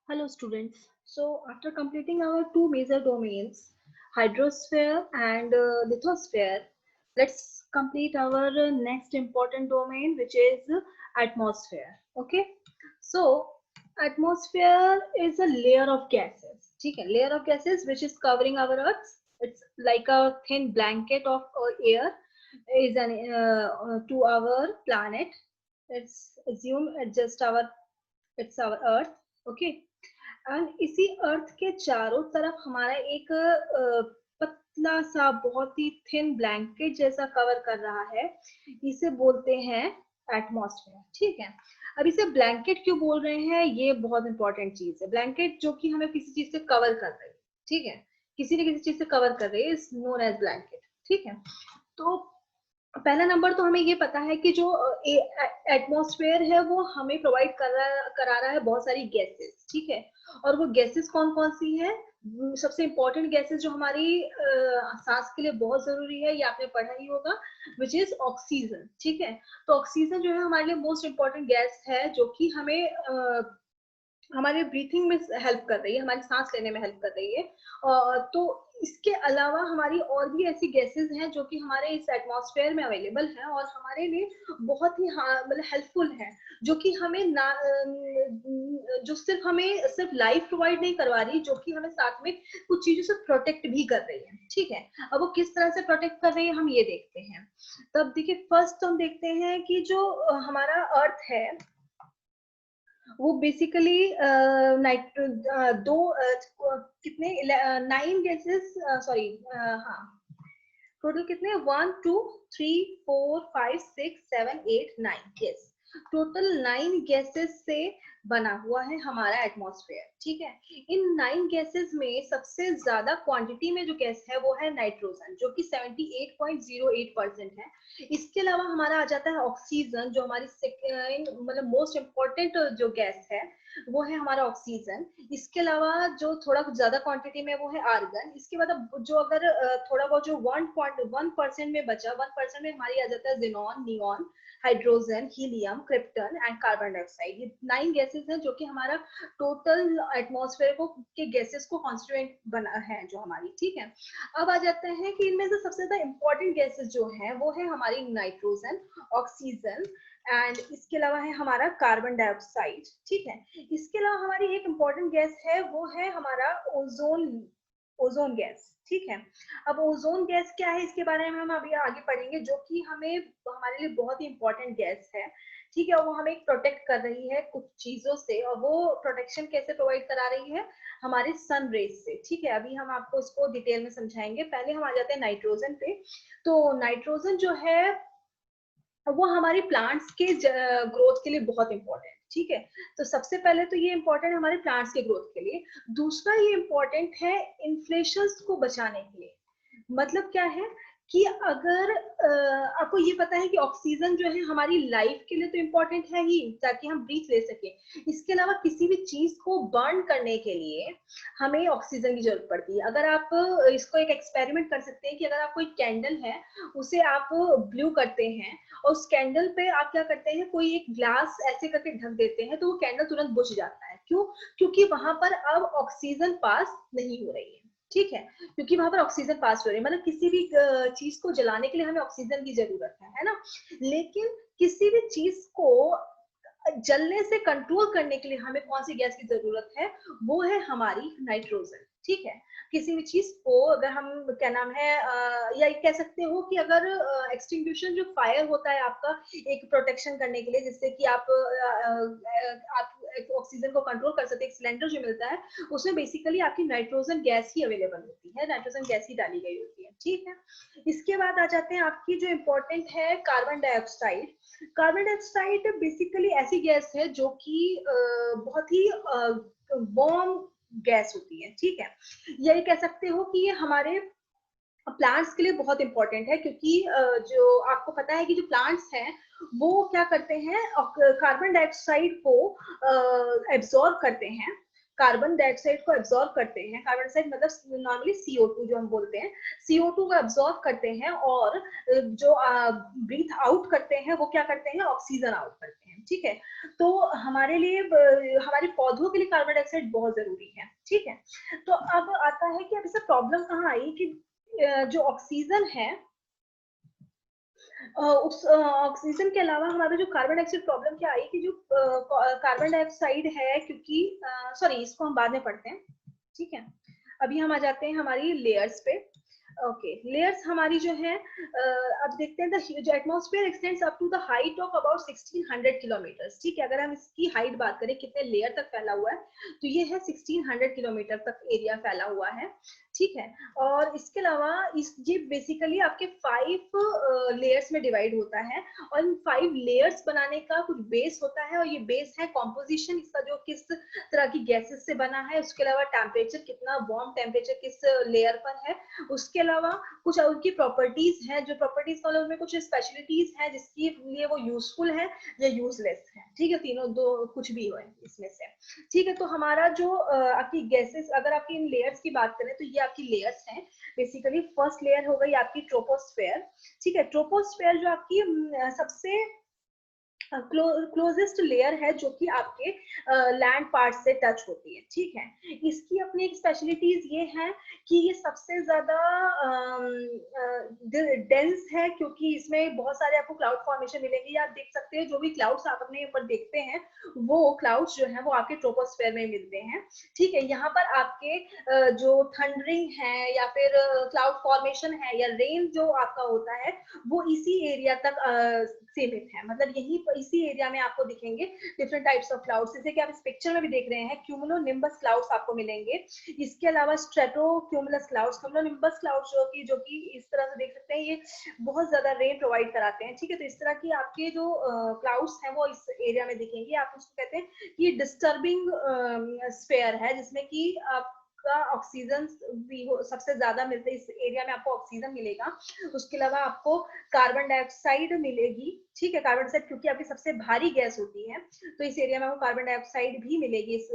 Hello students. So after completing our two major domains, hydrosphere and lithosphere, let's complete our next important domain, which is atmosphere. Okay. So atmosphere is a layer of gases. Okay, layer of gases which is covering our earth. It's like a thin blanket of air is an to our planet. Let's assume it's our earth. Okay. And इसी अर्थ के चारों तरफ हमारा एक पतला सा बहुत ही thin blanket जैसा कवर कर रहा है, इसे बोलते हैं एटमॉस्फेयर। ठीक है, अब इसे ब्लैंकेट क्यों बोल रहे हैं, ये बहुत इंपॉर्टेंट चीज है। ब्लैंकेट जो कि हमें किसी चीज से कवर कर रही है, ठीक है, किसी न किसी चीज से कवर कर रही है, इज नोन एज ब्लैंकेट। ठीक है, तो पहला नंबर तो हमें ये पता है कि जो एटमॉस्फेयर है वो हमें प्रोवाइड करा रहा है बहुत सारी गैसेस। ठीक है, और वो गैसेस कौन कौन सी है? सबसे इंपॉर्टेंट गैसेस जो हमारी सांस के लिए बहुत जरूरी है, ये आपने पढ़ा ही होगा, विच इज ऑक्सीजन। ठीक है, तो ऑक्सीजन जो है हमारे लिए मोस्ट इंपॉर्टेंट गैस है, जो कि हमें हमारे ब्रीथिंग में हेल्प कर रही है, हमारी सांस लेने में हेल्प कर रही है। तो इसके अलावा हमारी और भी ऐसी गैसेस हैं जो कि हमारे इस एटमॉस्फेयर में अवेलेबल हैं और हमारे लिए बहुत ही मतलब हेल्पफुल है, जो कि हमें ना जो सिर्फ हमें सिर्फ लाइफ प्रोवाइड नहीं करवा रही, जो कि हमें साथ में कुछ चीजों से प्रोटेक्ट भी कर रही है। ठीक है, अब वो किस तरह से प्रोटेक्ट कर रही है हम ये देखते हैं। तब देखिए, फर्स्ट तो हम देखते हैं कि जो हमारा अर्थ है वो बेसिकली दो कितने 9 गैसेस, सॉरी, हाँ, टोटल कितने, 1 2 3 4 5 6 7 8 9, यस, टोटल 9 गैसेस से बना हुआ है हमारा एटमॉस्फेयर। ठीक है, इन 9 गैसेस में सबसे ज्यादा क्वांटिटी में जो गैस है वो है नाइट्रोजन, जो कि 78.08% है। इसके अलावा हमारा आ जाता है ऑक्सीजन, जो हमारी मतलब मोस्ट इम्पोर्टेंट जो गैस है वो है हमारा ऑक्सीजन। इसके अलावा जो थोड़ा ज्यादा क्वांटिटी में वो है आर्गन। इसके बाद जो अगर थोड़ा बहुत जो 1.1% में बचा, 1% में हमारी आ जाता है xenon, neon, hydrogen, helium, krypton and carbon dioxide. ये 9 गैसेस हैं जो कि हमारा टोटल एटमॉस्फेयर को के गैसेस को कॉन्स्टिट्यूएंट बना है जो हमारी। ठीक है, अब आ जाते हैं कि इनमें से सबसे ज्यादा इंपॉर्टेंट गैसेस जो है वो है हमारी नाइट्रोजन, ऑक्सीजन एंड इसके अलावा है हमारा कार्बन डाइऑक्साइड। ठीक है, इसके अलावा हमारी एक इंपॉर्टेंट गैस है, वो है हमारा ओजोन, ओजोन गैस। ठीक है, अब ओजोन गैस क्या है इसके बारे में हम अभी आगे पढ़ेंगे, जो कि हमें हमारे लिए बहुत ही इंपॉर्टेंट गैस है। ठीक है, वो हमें प्रोटेक्ट कर रही है कुछ चीजों से, और वो प्रोटेक्शन कैसे प्रोवाइड करा रही है, हमारे सन रेज से। ठीक है, अभी हम आपको इसको डिटेल में समझाएंगे। पहले हम आ जाते हैं नाइट्रोजन पे। तो नाइट्रोजन जो है वो हमारी प्लांट्स के ग्रोथ के लिए बहुत इंपॉर्टेंट। ठीक है, तो सबसे पहले तो ये इंपॉर्टेंट है हमारे प्लांट्स के ग्रोथ के लिए। दूसरा ये इंपॉर्टेंट है इन्फ्लेशन को बचाने के लिए। मतलब क्या है कि अगर आपको ये पता है कि ऑक्सीजन जो है हमारी लाइफ के लिए तो इम्पोर्टेंट है ही, ताकि हम ब्रीथ ले सके। इसके अलावा किसी भी चीज को बर्न करने के लिए हमें ऑक्सीजन की जरूरत पड़ती है। अगर आप इसको एक एक्सपेरिमेंट कर सकते हैं कि अगर आपको एक कैंडल है, उसे आप ब्लू करते हैं और उस कैंडल पे आप क्या करते हैं, कोई एक ग्लास ऐसे करके ढक देते हैं, तो वो कैंडल तुरंत बुझ जाता है। क्यों? क्योंकि वहां पर अब ऑक्सीजन पास नहीं हो रही है। ठीक है, क्योंकि वहां पर ऑक्सीजन पास हो रही है, मतलब किसी भी चीज को जलाने के लिए हमें ऑक्सीजन की जरूरत है ना। लेकिन किसी भी चीज को जलने से कंट्रोल करने के लिए हमें कौन सी गैस की जरूरत है, वो है हमारी नाइट्रोजन। ठीक है, किसी भी चीज को अगर हम क्या नाम है या कह सकते हो कि अगर एक्सटिंग्विशन जो फायर होता है आपका एक प्रोटेक्शन करने के लिए, जिससे कि आप ऑक्सीजन को कंट्रोल कर सकते हैं, एक सिलेंडर जो मिलता है उसमें बेसिकली आपकी नाइट्रोजन गैस ही अवेलेबल होती है, नाइट्रोजन गैस ही डाली गई होती है। ठीक है, इसके बाद आ जाते हैं आपकी जो इम्पोर्टेंट है carbon dioxide. Carbon dioxide basically ऐसी गैस है जो कि बहुत ही वार्म गैस होती है। ठीक है, यही कह सकते हो कि ये हमारे प्लांट्स के लिए बहुत इंपॉर्टेंट है, क्योंकि जो आपको पता है कि जो प्लांट्स हैं वो क्या करते हैं, कार्बन डाइऑक्साइड को एब्जॉर्ब करते हैं। कार्बन डाइऑक्साइड को एब्जॉर्ब करते हैं, कार्बन डाइऑक्साइड मतलब नॉर्मली CO2 जो हम बोलते हैं, CO2 को एब्जॉर्ब करते हैं, और जो ब्रीथ आउट करते हैं वो क्या करते हैं, ऑक्सीजन आउट करते हैं, ठीक है। तो हमारे लिए हमारे पौधों के लिए कार्बन डाइऑक्साइड बहुत जरूरी है, ठीक है। तो अब आता है कि अब इससे प्रॉब्लम कहाँ आई कि जो ऑक्सीजन है, उस ऑक्सीजन के अलावा हमारा जो कार्बन डाइऑक्साइड प्रॉब्लम क्या आई कि जो कार्बन डाइऑक्साइड है, क्योंकि सॉरी इसको हम बाद में पढ़ते हैं, ठीक है। अभी हम आ जाते हैं हमारी लेयर्स पे। ओके, लेयर्स हमारी जो है अब देखते हैं, जो atmosphere extends up to the height of about 1600 kilometre, ठीक है। अगर हम इसकी हाइट बात करें कितने लेयर तक फैला हुआ है, तो ये है 1600 किलोमीटर तक एरिया फैला हुआ है, ठीक है। और इसके अलावा ये बेसिकली आपके 5 लेयर्स में डिवाइड होता है, और इन 5 लेयर्स बनाने का कुछ बेस होता है, और ये बेस है कॉम्पोजिशन इसका, जो किस तरह की गैसेस से बना है, उसके अलावा टेम्परेचर कितना, वार्म टेम्परेचर किस लेयर पर है, उसके अलावा कुछ उनकी प्रॉपर्टीज हैं, जो प्रॉपर्टीज का उनमें कुछ स्पेशलिटीज हैं जिसके लिए वो यूजफुल है या यूजलेस है, ठीक है। तीनों दो कुछ भी हो इसमें से, ठीक है। तो हमारा जो आपकी गैसेस, अगर आपकी इन लेयर्स की बात करें तो ये आपकी लेयर्स हैं बेसिकली। फर्स्ट लेयर हो गई आपकी ट्रोपोस्फेयर, ठीक है। ट्रोपोस्फेयर जो आपकी सबसे क्लोजेस्ट लेयर है, जो कि आपके लैंड पार्ट से टच होती है, ठीक है। इसकी अपनी एक स्पेशलिटीज ये है कि ये सबसे ज्यादा डेंस है, क्योंकि इसमें बहुत सारे आपको क्लाउड फॉर्मेशन मिलेंगे। आप देख सकते हैं जो भी क्लाउड्स आप अपने ऊपर देखते हैं, वो क्लाउड्स जो है वो आपके ट्रोपोस्फेयर में मिलते हैं, ठीक है। यहाँ पर आपके जो थंडरिंग है या फिर क्लाउड फॉर्मेशन है या रेन जो आपका होता है, वो इसी एरिया तक सीमित है, मतलब यही इसी एरिया में आपको दिखेंगे डिफरेंट टाइप्स ऑफ क्लाउड्स, जैसे कि आप इस पिक्चर में भी देख रहे हैं, क्यूमुलोनिम्बस क्लाउड्स आपको मिलेंगे। इसके अलावा स्ट्रेटोक्यूमुलस क्लाउड्स, क्यूमुलोनिम्बस क्लाउड्स जो कि इस तरह से देख सकते हैं, ये बहुत ज्यादा रेन प्रोवाइड कराते हैं, ठीक है। तो इस तरह की आपके जो क्लाउड्स हैं वो इस एरिया में दिखेंगे। आप उसको कहते हैं कि डिस्टर्बिंग स्फेयर है, जिसमें कि आप ऑक्सीजन भी सबसे ज्यादा मिलते हैं, इस एरिया में आपको ऑक्सीजन मिलेगा। उसके अलावा आपको कार्बन डाइऑक्साइड मिलेगी, ठीक है। कार्बन डाइऑक्साइड क्योंकि आपकी सबसे भारी गैस होती है, तो इस एरिया में आपको कार्बन डाइऑक्साइड भी मिलेगी इस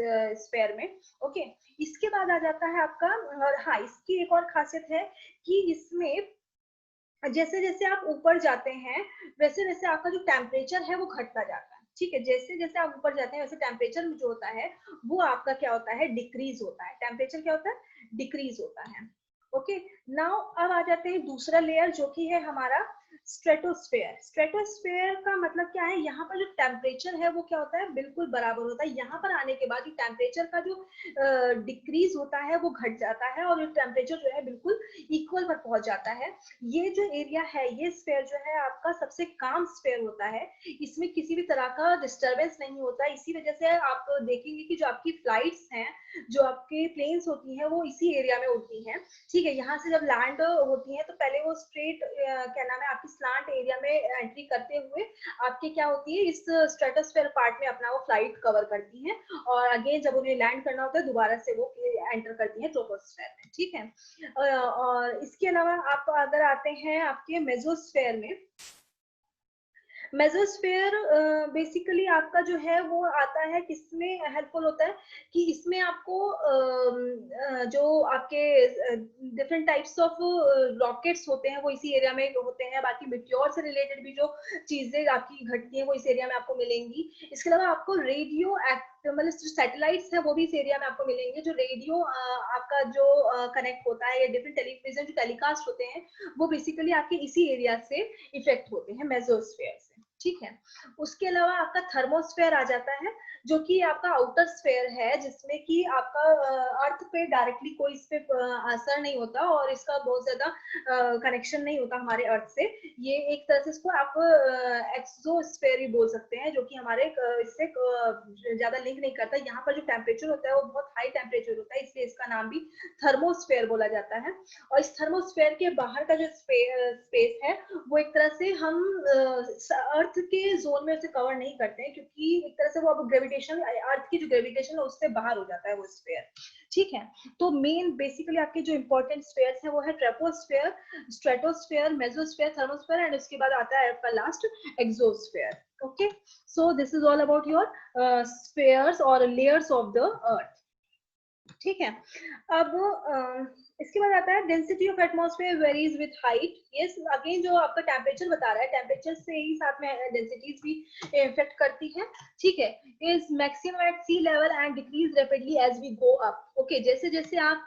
स्फेयर में, ओके। इसके बाद आ जाता है आपका, और हाँ, इसकी एक और खासियत है कि इसमें जैसे जैसे आप ऊपर जाते हैं, वैसे वैसे आपका जो टेम्परेचर है वो घटता जाता है, ठीक है। जैसे जैसे आप ऊपर जाते हैं वैसे टेम्परेचर जो होता है वो आपका क्या होता है, डिक्रीज होता है। टेम्परेचर क्या होता है, डिक्रीज होता है, ओके। नाउ अब आ जाते हैं दूसरा लेयर, जो कि है हमारा स्ट्रेटोस्फेयर। स्ट्रेटोस्फेयर का मतलब क्या है, यहाँ पर जो टेम्परेचर है वो क्या होता है, बिल्कुल बराबर होता है। यहाँ पर आने के बाद जो टेम्परेचर का जो डिक्रीज होता है वो घट जाता है, और टेम्परेचर जो है बिल्कुल इक्वल पर पहुंच जाता है। ये जो एरिया है, ये स्फेयर जो है आपका सबसे काम स्फेयर होता है, इसमें किसी भी तरह का डिस्टरबेंस नहीं होता। इसी वजह से आप देखेंगे कि जो आपकी फ्लाइट्स हैं, जो आपके प्लेन्स होती हैं, वो इसी एरिया में उड़ती हैं, ठीक है। यहाँ से जब लैंड होती हैं तो पहले वो स्ट्रेट क्या नाम है आपकी स्लांट एरिया में एंट्री करते हुए आपके क्या होती है, इस स्ट्रेटोस्फेयर पार्ट में अपना वो फ्लाइट कवर करती हैं, और अगेन जब उन्हें लैंड करना होता है दोबारा से वो एंटर करती हैं ट्रोपोस्फेयर में, ठीक है। और इसके अलावा आप अगर आते हैं आपके मेसोस्फेयर में, मेसोस्फेयर बेसिकली आपका जो है वो आता है, किसमें हेल्पफुल होता है कि इसमें आपको जो आपके डिफरेंट टाइप्स ऑफ रॉकेट्स होते हैं वो इसी एरिया में होते हैं। बाकी मिट्योर से रिलेटेड भी जो चीजें आपकी घटती हैं वो इस एरिया में आपको मिलेंगी। इसके अलावा आपको रेडियो मतलब जो सैटेलाइट्स है वो भी इस एरिया में आपको मिलेंगे। जो रेडियो आपका जो कनेक्ट होता है, या डिफरेंट टेलीविजन जो टेलीकास्ट होते हैं, वो बेसिकली आपके इसी एरिया से इफेक्ट होते हैं, मेसोस्फेयर से, ठीक है। उसके अलावा आपका थर्मोस्फेयर आ जाता है, जो कि आपका आउटर स्फेयर है, जिसमें कि आपका अर्थ पे डायरेक्टली कोई इस पे असर नहीं होता, और इसका बहुत ज्यादा कनेक्शन नहीं होता हमारे अर्थ से। ये एक तरह से इसको आप एक्सोस्फेयर ही बोल सकते हैं, जो कि हमारे इससे ज्यादा लिंक नहीं करता। यहाँ पर जो टेम्परेचर होता है वो बहुत हाई टेम्परेचर होता है, इसलिए इसका नाम भी थर्मोस्फेयर बोला जाता है। और इस थर्मोस्फेयर के बाहर का जो स्पेस है, वो एक तरह से हम अर्थ के जोन में उसे कवर नहीं करते हैं, क्योंकि एक तरह से वो अब ग्रेविटेशन, अर्थ की जो ग्रेविटेशन है उससे बाहर हो जाता है वो स्फेयर, ठीक है। तो मेन बेसिकली आपके जो इंपॉर्टेंट स्फेयर्स हैं वो है troposphere, stratosphere, mesosphere, thermosphere, and उसके बाद आता है आपका last exosphere, okay. So this is all about your spheres और लेयर्स ऑफ द अर्थ। ठीक है। अब इसके बाद आता है density of atmosphere varies with height. Yes, again जो आपका टेम्परेचर बता रहा है, टेम्परेचर से ही साथ में डेंसिटीज भी इफेक्ट करती है। ठीक है। Is maximum at sea level and decreases rapidly as we go up. Okay, जैसे जैसे आप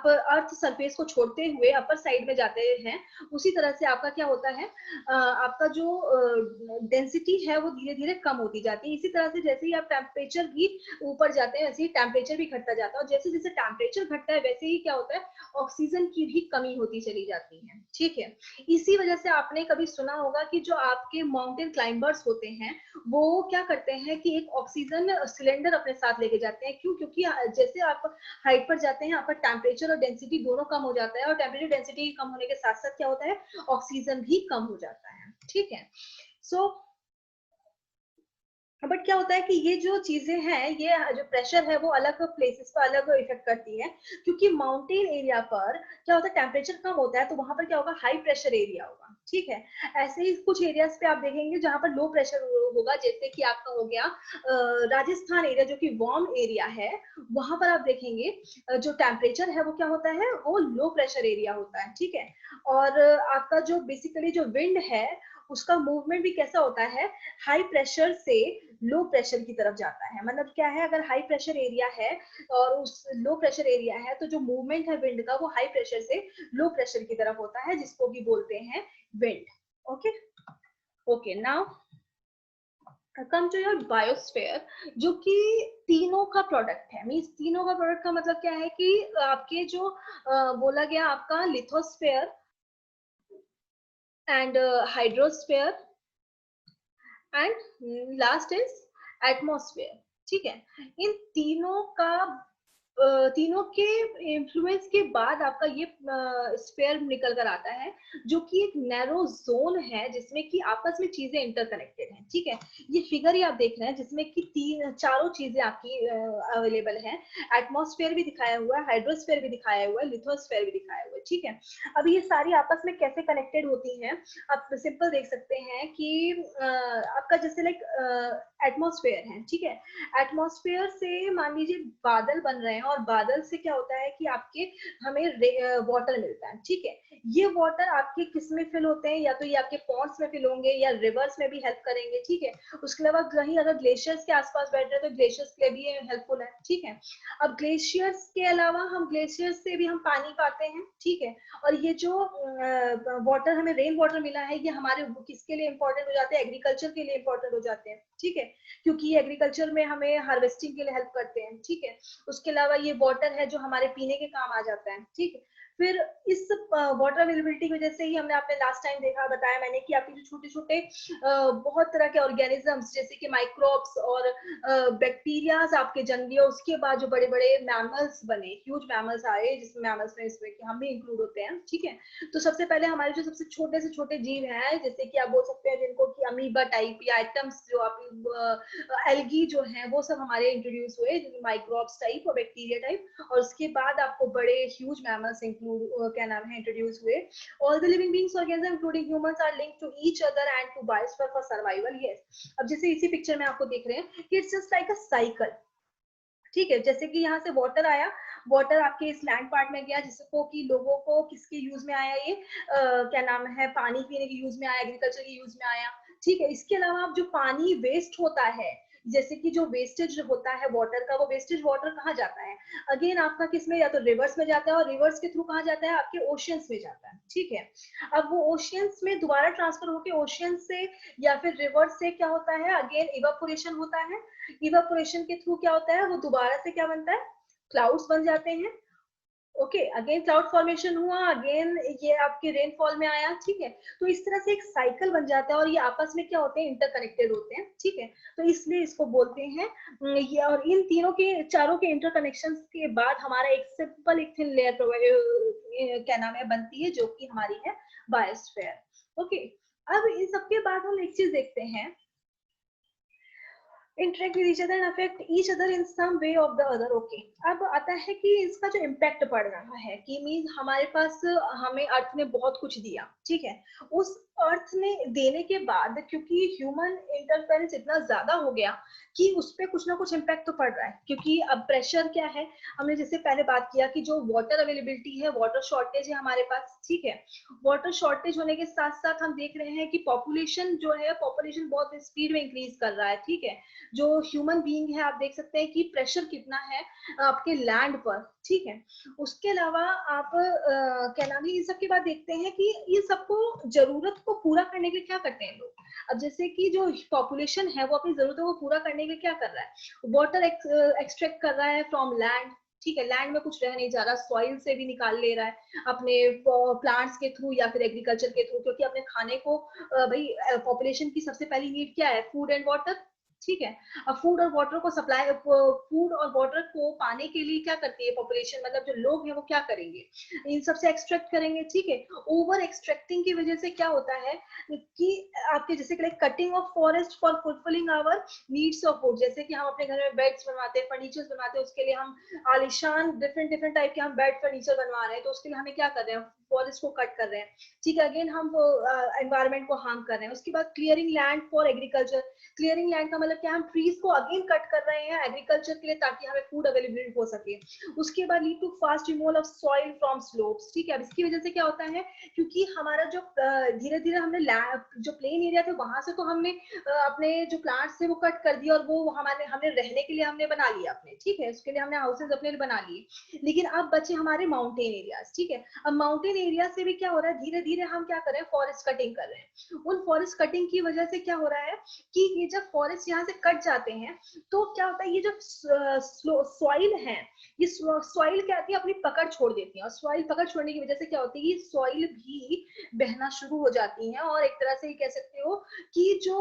अर्थ सरफेस को छोड़ते हुए अपर साइड में जाते हैं, उसी तरह से आपका क्या होता है, आपका जो डेंसिटी है वो धीरे धीरे कम होती जाती है। इसी तरह से जैसे ही आप टेम्परेचर भी ऊपर जाते हैं, वैसे ही टेम्परेचर भी घटता जाता है, और जैसे जैसे टेम्परेचर घटता है वैसे ही क्या होता है, ऑक्सीजन की भी कमी होती चली जाती है। ठीक है। इसी वजह से आपने कभी सुना होगा कि जो आपके माउंटेन क्लाइंबर्स होते हैं, वो क्या करते हैं कि एक ऑक्सीजन सिलेंडर अपने साथ लेके जाते हैं। क्यों? क्योंकि जैसे आप हाइट पर जाते हैं, आपका टेम्परेचर और डेंसिटी दोनों कम हो जाता है, और टेम्परेचर डेंसिटी कम होने के साथ साथ क्या होता है, ऑक्सीजन भी कम हो जाता है। ठीक है। सो बट क्या होता है कि ये जो चीजें हैं, ये जो प्रेशर है वो अलग प्लेसेस पर अलग इफेक्ट करती है, क्योंकि माउंटेन एरिया पर क्या होता है, टेम्परेचर कम होता है, तो वहां पर क्या होगा, हाई प्रेशर एरिया होगा। ठीक है। ऐसे ही कुछ एरियाज पे आप देखेंगे जहां पर लो प्रेशर होगा, जैसे कि आपका हो गया राजस्थान एरिया, जो कि वार्म एरिया है। वहां पर आप देखेंगे जो टेम्परेचर है वो क्या होता है, वो लो प्रेशर एरिया होता है। ठीक है। और आपका जो बेसिकली जो विंड है, उसका मूवमेंट भी कैसा होता है, हाई प्रेशर से लो प्रेशर की तरफ जाता है। मतलब क्या है, अगर हाई प्रेशर एरिया है और उस लो प्रेशर एरिया है, तो जो मूवमेंट है विंड का, वो हाई प्रेशर से लो प्रेशर की तरफ होता है, जिसको भी बोलते हैं wind. Okay. Okay, now come to your biosphere, जो कि तीनों का प्रोडक्ट है। मीन्स तीनों का प्रोडक्ट का मतलब क्या है कि आपके जो बोला गया आपका lithosphere and hydrosphere and last is atmosphere. ठीक है। इन तीनों का तीनों के इन्फ्लुएंस के बाद आपका ये स्फेयर निकल कर आता है, जो कि एक नैरो जोन है, जिसमें कि आपस में चीजें इंटरकनेक्टेड हैं। ठीक है। ये फिगर ही आप देख रहे हैं, जिसमें कि चारों चीजें आपकी अवेलेबल हैं। एटमॉस्फेयर भी दिखाया हुआ है, हाइड्रोस्फेयर भी दिखाया हुआ है, लिथोस्फेयर भी दिखाया हुआ है। ठीक है। अब ये सारी आपस में कैसे कनेक्टेड होती हैं, आप सिंपल देख सकते हैं कि आपका जैसे लाइक एटमॉस्फेयर है। ठीक है। एटमॉस्फेयर से मान लीजिए बादल बन रहे हैं, और बादल से क्या होता है कि आपके हमें वाटर मिलता है। ठीक है। ये वाटर आपके किस में फिल होते हैं, या तो ये आपके पॉन्ड्स में फिल होंगे, या रिवर्स में भी हेल्प करेंगे। ठीक है। उसके अलावा कहीं अगर ग्लेशियर्स के आसपास बैठ रहे हैं, तो ग्लेशियर्स के लिए भी हेल्पफुल है। ठीक है। अब ग्लेशियर्स के अलावा हम ग्लेशियर्स से भी हम पानी पाते हैं। ठीक है। और ये जो वाटर हमें रेन वाटर मिला है, ये हमारे किसके लिए इंपॉर्टेंट हो जाते हैं, एग्रीकल्चर के लिए इंपॉर्टेंट हो जाते हैं। ठीक है। क्योंकि ये एग्रीकल्चर में हमें हार्वेस्टिंग के लिए हेल्प करते हैं। ठीक है। उसके अलावा ये वाटर है जो हमारे पीने के काम आ जाता है। ठीक है। फिर इस वाटर अवेलेबिलिटी की वजह से ही हमने आपने लास्ट टाइम देखा, बताया मैंने कि आपके जो छोटे छोटे बहुत तरह के ऑर्गेनिजम्स, जैसे कि माइक्रोब्स और बैक्टीरियाज आपके जन्म लिया, उसके बाद जो बड़े बड़े मैमल्स बने, ह्यूज मैमल्स आए, जिसमें मैमल्स में इसमें कि हम भी इंक्लूड होते हैं। ठीक है। तो सबसे पहले हमारे जो सबसे छोटे से छोटे जीव हैं, जैसे कि आप बोल सकते हैं जिनको कि अमीबा टाइप या एटम्स, जो आप एल्गी जो हैं, वो सब हमारे इंट्रोड्यूस हुए, माइक्रोब्स टाइप और बैक्टीरिया टाइप। और उसके बाद आपको बड़े ह्यूज मैमल्स इंक्लूड क्या नाम है इंट्रोड्यूस हुए। All the living beings organism including humans are linked to each other and to biosphere for survival. Yes. अब जैसे इसी पिक्चर में आपको देख रहे हैं कि it's just like a cycle. ठीक है। जैसे कि यहाँ से वाटर आया, वाटर आपके इस लैंड पार्ट में गया, जिसको कि लोगों को किसके यूज में आया, ये क्या नाम है, पानी पीने के यूज में आया, एग्रीकल्चर के यूज में आया। ठीक है। इसके अलावा अब जो पानी वेस्ट होता है, जैसे कि जो वेस्टेज होता है वाटर का, वो वेस्टेज वाटर कहाँ जाता है, अगेन आपका किसमें, या तो रिवर्स में जाता है, और रिवर्स के थ्रू कहाँ जाता है, आपके ओशियंस में जाता है। ठीक है। अब वो ओशियंस में दोबारा ट्रांसफर होकर ओशियन से या फिर रिवर्स से क्या होता है, अगेन इवापोरेशन होता है। इवापोरेशन के थ्रू क्या होता है, वो दोबारा से क्या बनता है, क्लाउड्स बन जाते हैं। ओके। अगेन क्लाउड फॉर्मेशन हुआ, अगेन ये आपके रेनफॉल में आया। ठीक है। तो इस तरह से एक साइकिल बन जाता है, और ये आपस में क्या होते हैं, इंटरकनेक्टेड होते हैं। ठीक है। तो इसलिए इसको बोलते हैं ये। और इन तीनों के चारों के इंटरकनेक्शन के बाद हमारा एक सिंपल एक थिन लेयर क्या नाम है बनती है, जो कि हमारी है बायोस्फीयर। ओके। अब इन सबके बाद हम एक चीज देखते हैं interact with each other and affect each other in some way of the other. Okay, अब आता है कि इसका जो इम्पैक्ट पड़ रहा है कि मीन हमारे पास, हमें अर्थ ने बहुत कुछ दिया, ठीक है। उस अर्थ ने देने के बाद क्योंकि ह्यूमन इंटरफेरेंस इतना ज्यादा हो गया कि उस पर कुछ ना कुछ इम्पैक्ट तो पड़ रहा है, क्योंकि अब प्रेशर क्या है, हमने जैसे पहले बात किया कि जो वाटर अवेलेबिलिटी है, वाटर शॉर्टेज है हमारे पास, ठीक है। वाटर शॉर्टेज होने के साथ साथ हम देख रहे हैं कि पॉपुलेशन जो है, पॉपुलेशन बहुत स्पीड में इंक्रीज कर रहा है, ठीक है। जो ह्यूमन बीइंग है, आप देख सकते हैं कि प्रेशर कितना है आपके लैंड पर, ठीक है। उसके अलावा आप क्या नाम है, इन सब के बाद देखते हैं कि इन सबको जरूरत को पूरा करने के लिए क्या करते हैं लोग। अब जैसे कि जो पॉपुलेशन है वो अपनी जरूरतों को पूरा करने के लिए क्या कर रहा है, वाटर एक्सट्रैक्ट कर रहा है फ्रॉम लैंड, ठीक है। लैंड में कुछ रह नहीं जा रहा, सॉइल से भी निकाल ले रहा है अपने प्लांट्स के थ्रू या फिर एग्रीकल्चर के थ्रू, क्योंकि अपने खाने को भाई पॉपुलेशन की सबसे पहली नीड क्या है, फूड एंड वाटर, ठीक है। अब फूड और वाटर को सप्लाई, फूड और वाटर को पाने के लिए क्या करती है पॉपुलेशन, मतलब जो लोग हैं वो क्या करेंगे, इन सबसे एक्सट्रैक्ट करेंगे, ठीक है। ओवर एक्सट्रैक्टिंग की वजह से क्या होता है कि आपके जैसे cutting of forest for fulfilling our needs of food, जैसे कि हम अपने घर में बेड्स बनवाते हैं, फर्नीचर बनवाते हैं, उसके लिए हम आलिशान डिफरेंट डिफरेंट टाइप के हम बेड फर्नीचर बनवा रहे हैं, तो उसके लिए हमें क्या कर रहे हैं, फॉरेस्ट को कट कर रहे हैं, ठीक है। अगेन हम एनवायरमेंट को हार्म कर रहे हैं। उसके बाद clearing land for agriculture, clearing land का मतलब क्या, हम ट्रीज को अगेन कट कर रहे हैं एग्रीकल्चर के लिए ताकि हमें फूड अवेलेबिलिटी हो सके। उसके बाद lead to fast removal of soil from slopes, ठीक है। अब इसकी वजह से क्या होता है, क्योंकि हमारा जो धीरे धीरे हमने जो प्लेन एरिया थे वहां से तो हमने अपने जो प्लांट्स थे वो कट कर दिया और वो हमारे हमने रहने के लिए हमने बना लिया अपने, ठीक है। उसके लिए हमने हाउसेज अपने लिए बना लिए, लेकिन अब बचे हमारे माउंटेन एरियाज, ठीक है। अब माउंटेन एरिया से भी क्या हो रहा है, धीरे धीरे हम क्या कर रहे हैं, फॉरेस्ट कटिंग कर रहे हैं। उन फॉरेस्ट कटिंग की वजह से क्या हो रहा है कि ये जब फॉरेस्ट यहाँ से कट जाते हैं तो क्या होता है, ये जो सॉइल है, ये सॉइल क्या आती है, अपनी पकड़ छोड़ देती है, और सॉइल पकड़ छोड़ने की वजह से क्या होती है, ये सॉइल भी बहना शुरू हो जाती है, और एक तरह से ये कह सकते हो कि जो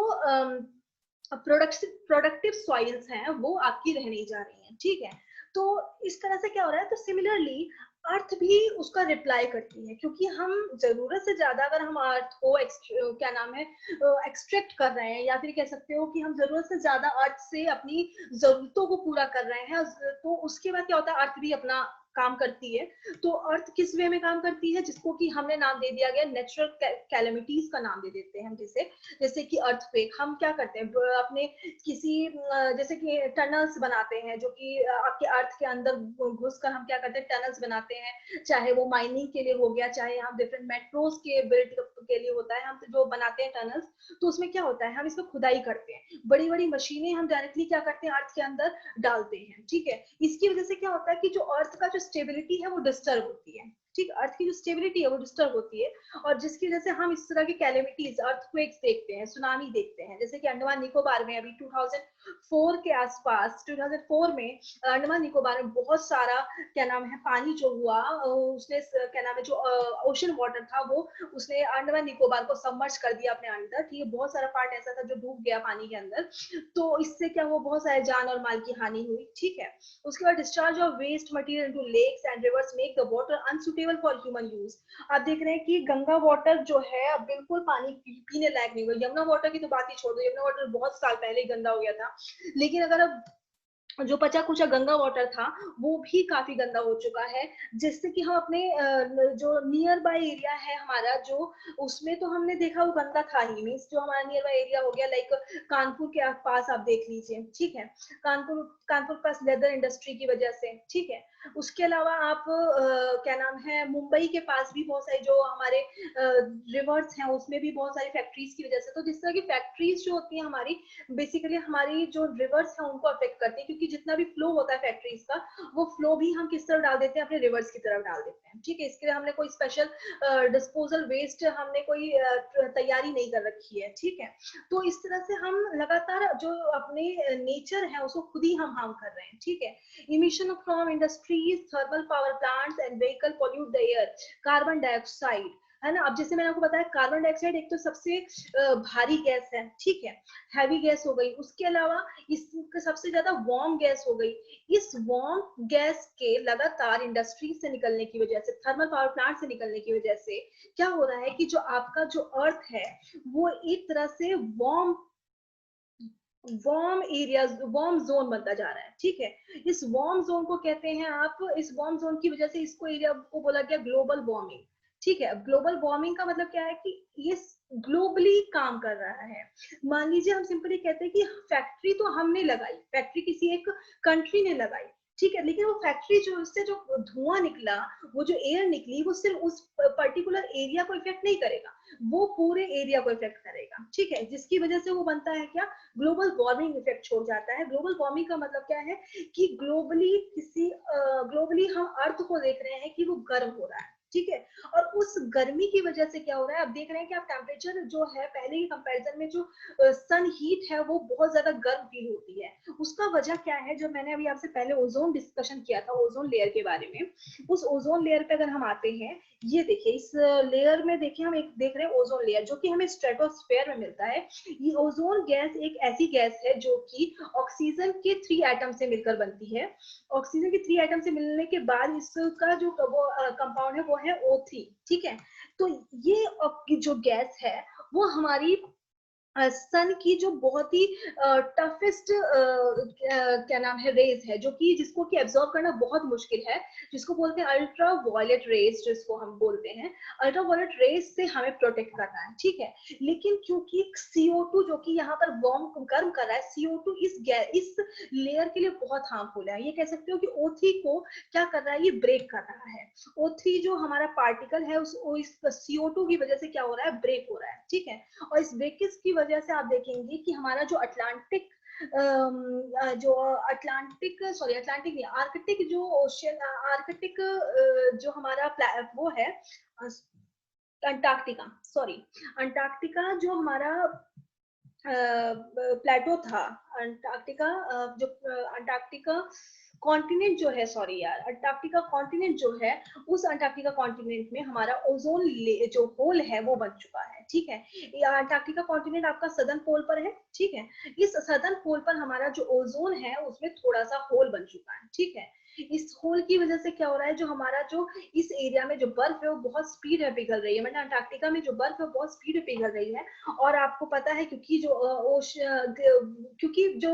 प्रोडक्टिव सॉइल्स हैं वो आपकी रह नहीं जा रही हैं, ठीक है। तो इस तरह से क्या हो रहा है, तो सिमिलरली अर्थ भी उसका रिप्लाई करती है, क्योंकि हम जरूरत से ज्यादा अगर हम अर्थ को क्या नाम है एक्सट्रैक्ट कर रहे हैं, या फिर कह सकते हो कि हम जरूरत से ज्यादा अर्थ से अपनी जरूरतों को पूरा कर रहे हैं, तो उसके बाद क्या होता है, अर्थ भी अपना काम करती है। तो अर्थ किस वे में काम करती है, जिसको कि हमने नाम दे दिया गया नेचुरल कैलेमिटीज का नाम दे देते हैं हम, जैसे कि अर्थक्वेक। हम क्या करते हैं अपने किसी जैसे कि टनल्स बनाते हैं, जो कि आपके अर्थ के अंदर घुसकर हम क्या करते हैं, टनल्स बनाते हैं, चाहे वो माइनिंग के लिए हो गया, चाहे हम डिफरेंट मेट्रोज के बिल्ड के लिए होता है, हम जो बनाते हैं टनल्स, तो उसमें क्या होता है, हम इसमें खुदाई करते हैं, बड़ी बड़ी मशीनें हम डायरेक्टली क्या करते हैं, अर्थ के अंदर डालते हैं, ठीक है। इसकी वजह से क्या होता है कि जो अर्थ का जो स्टेबिलिटी है वो डिस्टर्ब होती है, ठीक। अर्थ की जो स्टेबिलिटी है वो डिस्टर्ब होती है, और जिसकी वजह से हम इस तरह की कैलेमिटीज, अर्थक्वेक्स देखते हैं, सुनामी देखते हैं, जैसे कि अंडमान निकोबार में अभी 2004 के आसपास, 2004 में अंडमान निकोबार में बहुत सारा क्या नाम है पानी जो हुआ, उसने क्या नाम है जो ओशन वाटर था वो उसने अंडमान निकोबार को सबमर्ज कर दिया अपने अंदर, ठीक है। बहुत सारा पार्ट ऐसा था जो डूब गया पानी के अंदर, तो इससे क्या हुआ, बहुत सारे जान और माल की हानि हुई, ठीक है। उसके बाद discharge of waste material into lakes and rivers make the water unsuitable for human use. आप देख रहे हैं कि गंगा वाटर जो है अब बिल्कुल पानी पीने लायक नहीं हुआ। यमुना वाटर की तो बात ही छोड़ दो, यमुना वाटर बहुत साल पहले ही गंदा हो गया था, लेकिन अगर अब जो बचा कुचा गंगा वाटर था वो भी काफी गंदा हो चुका है, जिससे कि हम अपने जो नियर बाय एरिया है हमारा, जो उसमें तो हमने देखा वो गंदा था ही, मीन्स जो हमारा नियर बाय एरिया हो गया, लाइक कानपुर के पास आप देख लीजिए, ठीक है। कानपुर कानपुर पास लेदर इंडस्ट्री की वजह से, ठीक है। उसके अलावा आप क्या नाम है, मुंबई के पास भी बहुत सारी जो हमारे रिवर्स हैं उसमें भी बहुत सारी फैक्ट्रीज की वजह से, तो जिस तरह की फैक्ट्रीज जो होती है हमारी, बेसिकली हमारी जो रिवर्स है उनको अफेक्ट करती है, क्योंकि जितना भी फ्लो होता है फैक्ट्रीज का, वो फ्लो भी हम किस तरफ डाल देते हैं, अपने रिवर्स की तरफ डाल देते हैं, ठीक है। इसके लिए हमने कोई स्पेशल डिस्पोजल वेस्ट हमने कोई तैयारी नहीं कर रखी है, ठीक है। तो इस तरह से हम लगातार जो अपने नेचर है उसको खुद ही हम हार्म कर रहे हैं, ठीक है। Emission from industries, thermal power plants and vehicle pollute the air, carbon dioxide, है ना। अब जैसे मैंने आपको बताया कार्बन डाइऑक्साइड एक तो सबसे भारी गैस है, ठीक है, हैवी गैस हो गई। उसके अलावा इसका सबसे ज्यादा वार्म गैस हो गई। इस वार्म गैस के लगातार इंडस्ट्री से निकलने की वजह से, थर्मल पावर प्लांट से निकलने की वजह से क्या हो रहा है कि जो आपका जो अर्थ है वो एक तरह से warm warm areas, warm zone बनता जा रहा है, ठीक है। इस वार्म जोन को कहते हैं आप, इस वार्म जोन की वजह से इसको एरिया को बोला गया ग्लोबल वार्मिंग, ठीक है। ग्लोबल वार्मिंग का मतलब क्या है कि ये ग्लोबली काम कर रहा है। मान लीजिए हम सिंपली कहते हैं कि फैक्ट्री तो हमने लगाई, फैक्ट्री किसी एक कंट्री ने लगाई, ठीक है, लेकिन वो फैक्ट्री जो उससे जो धुआं निकला, वो जो एयर निकली, वो सिर्फ उस पर्टिकुलर एरिया को इफेक्ट नहीं करेगा, वो पूरे एरिया को इफेक्ट करेगा, ठीक है, जिसकी वजह से वो बनता है क्या, ग्लोबल वार्मिंग इफेक्ट छोड़ जाता है। ग्लोबल वार्मिंग का मतलब क्या है कि ग्लोबली हम अर्थ को देख रहे हैं कि वो गर्म हो रहा है, ठीक है। और उस गर्मी की वजह से क्या हो रहा है, आप देख रहे हैं कि आप टेम्परेचर जो है पहले के कंपैरिजन में जो सन हीट है वो बहुत ज्यादा गर्म फील होती है। उसका वजह क्या है, जो मैंने अभी आपसे पहले ओजोन डिस्कशन किया था, ओजोन लेयर के बारे में, उस ओजोन लेयर पे अगर हम आते हैं, ये देखिए इस लेयर में देखिए हम एक देख रहे हैं ओजोन लेयर जो कि हमें स्ट्रेटोस्फेयर में मिलता है। ये ओजोन गैस एक ऐसी गैस है जो कि ऑक्सीजन के 3 एटम से मिलकर बनती है। ऑक्सीजन के 3 एटम से मिलने के बाद इसका जो कंपाउंड है वो है O3, ठीक है। तो ये जो गैस है वो हमारी सन की जो बहुत ही टफेस्ट क्या नाम है रेज है, जो कि जिसको कि एब्जॉर्ब करना बहुत मुश्किल है, जिसको बोलते हैं अल्ट्रा वायलेट रेज, जिसको हम बोलते हैं अल्ट्रा वायलेट रेज से हमें प्रोटेक्ट करना है, ठीक है। लेकिन क्योंकि CO2 जो कि यहाँ पर वार्म गर्म कर रहा है, CO2 इस लेयर के लिए बहुत हार्मफुल है। ये कह सकते हो कि O3 को क्या कर रहा है, ये ब्रेक कर रहा है। O3 जो हमारा पार्टिकल है इस CO2 की वजह से क्या हो रहा है, ब्रेक हो रहा है, ठीक है। और इस ब्रेकेज की वजह से आप देखेंगे कि हमारा जो अटलांटिक नहीं, आर्कटिक जो ओशन, आर्कटिक जो हमारा वो है, अंटार्कटिका, सॉरी, अंटार्कटिका जो हमारा प्लेटो था, अंटार्कटिका जो अंटार्कटिका कॉन्टिनेंट जो है, सॉरी यार, अंटार्कटिका कॉन्टिनेंट जो है, उस अंटार्कटिका कॉन्टिनेंट में हमारा ओजोन जो होल है वो बन चुका है, ठीक है। अंटार्कटिका कॉन्टिनेंट आपका सदर्न पोल पर है, ठीक है। इस सदर्न पोल पर हमारा जो ओजोन है उसमें थोड़ा सा होल बन चुका है, ठीक है। इस होल की वजह से क्या हो रहा है, जो हमारा जो इस एरिया में जो बर्फ है वो बहुत स्पीड में पिघल रही है, मतलब अंटार्कटिका में जो बर्फ है वो बहुत स्पीड में पिघल रही है। और आपको पता है क्योंकि जो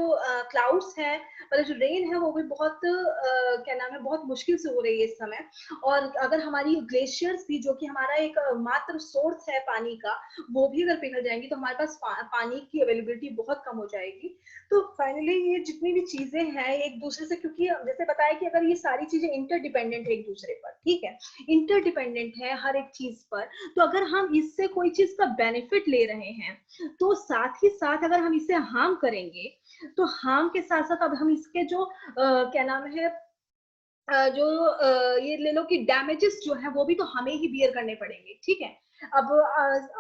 क्लाउड्स है, मतलब जो रेन है वो भी बहुत क्या नाम है, बहुत मुश्किल से हो रही है इस समय। और अगर हमारी ग्लेशियर्स भी, जो कि हमारा एक मात्र सोर्स है पानी का, वो भी अगर पिघल जाएंगी तो हमारे पास पानी की अवेलेबिलिटी बहुत कम हो जाएगी। तो फाइनली ये जितनी भी चीजें हैं एक दूसरे से, क्योंकि जैसे बताया कि अगर ये सारी चीजें इंटरडिपेंडेंट है एक दूसरे पर, ठीक है, इंटरडिपेंडेंट है हर एक चीज पर, तो अगर हम इससे कोई चीज का बेनिफिट ले रहे हैं तो साथ ही साथ अगर हम इसे हार्म करेंगे तो हार्म के साथ साथ अब हम इसके जो क्या नाम है जो ये ले लो कि डैमेजेस जो है वो भी तो हमें ही बियर करने पड़ेंगे, ठीक है। अब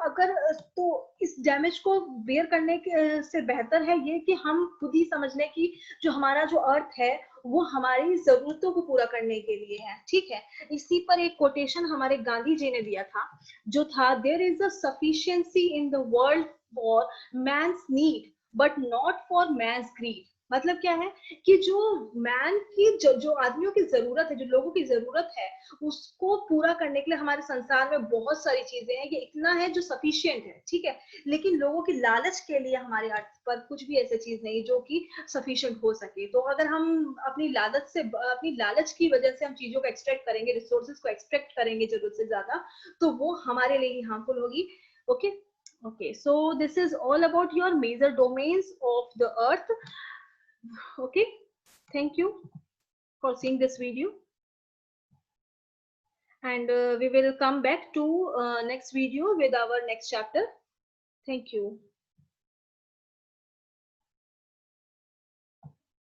अगर तो इस डैमेज को बियर करने से बेहतर है ये कि हम खुद ही समझ लें कि जो हमारा जो अर्थ है वो हमारी जरूरतों को पूरा करने के लिए है, ठीक है। इसी पर एक कोटेशन हमारे गांधी जी ने दिया था, जो था, there is a sufficiency in the world for man's need but not for man's greed. मतलब क्या है कि जो मैन की जो आदमियों की जरूरत है, जो लोगों की जरूरत है, उसको पूरा करने के लिए हमारे संसार में बहुत सारी चीजें हैं, ये इतना है जो सफिशिएंट है, ठीक है। लेकिन लोगों की लालच के लिए हमारे अर्थ पर कुछ भी ऐसी चीज नहीं जो कि सफिशिएंट हो सके। तो अगर हम अपनी लालच की वजह से हम चीजों को एक्सट्रैक्ट करेंगे, रिसोर्सेज को एक्सट्रैक्ट करेंगे जरूरत से ज्यादा, तो वो हमारे लिए ही हार्मफुल होगी। Okay, okay, so this is all about your major domains of the earth. Okay, thank you for seeing this video, and we will come back to next video with our next chapter. Thank you.